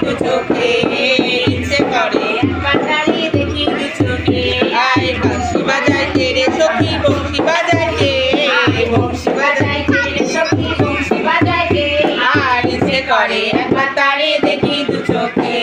দু চোখে ইচ্ছে করে একবার তারে দেখি দু চোখে। আয় বাঁশি বাজাইতে রে সখী বংশী বাজাইতে, বংশী বাজাইতে রে সখী বংশী বাজাইতে। আর ইচ্ছে করে একবার তারে দেখি দু চোখে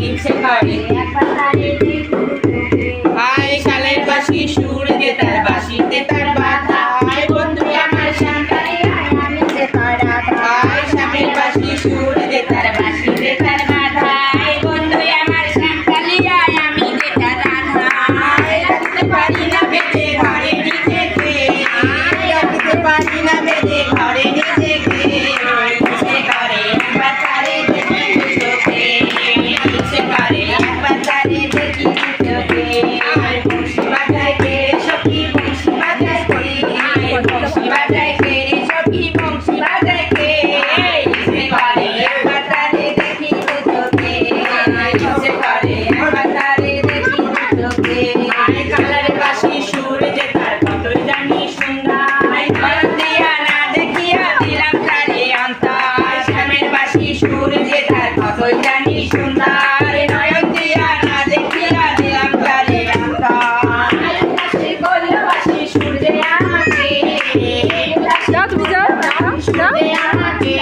ইচ্ছে করে একবার তারে দেখি দু চোখে। আয় শালের বাঁশি সুর দে তার বাঁশিতে তার বাধা, আয় বন্ধু আমার সাঁতারে আয় আমি যে তার রাধা। আয় শামের বাঁশি সুর দে তার বাঁশিতে তার বাধা, আয় বন্ধু আমার সাঁতারে আয় আমি যে তার রাধা। আয় রাখতে পারি না বেঁধে ঘরে নিজেকে, আয় রাখতে পারি না বেঁধে ঘরে নিজেকে। ইচ্ছে করে একবার তারে দেখি দু চোখে, ইচ্ছে করে একবার তারে দেখি দু চোখে। আয় বংশী বাজায় কে সখী বংশী বাজায় কে, আয় বংশী বাজায় কে সখী বংশী বাজায় কে। ইচ্ছে করে একবার তারে দেখি দু চোখে, ইচ্ছে করে একবার তারে দেখি দু চোখে। আয় কালার বাঁশি সুর যে তার কতই জানি সুন্দর, নয়ন দিয়া না দেখিয়া দিলাম তারে অন্তর। শ্যামের বাঁশি সুর যে তার কতই জানি সুন্দর, নয়ন দিয়া না দেখিয়া দিলাম তারে অন্তর। বাঁশি করল বাঁশি সুর যে আমাকে, যাও তুমি যাও, যাও। আমাকে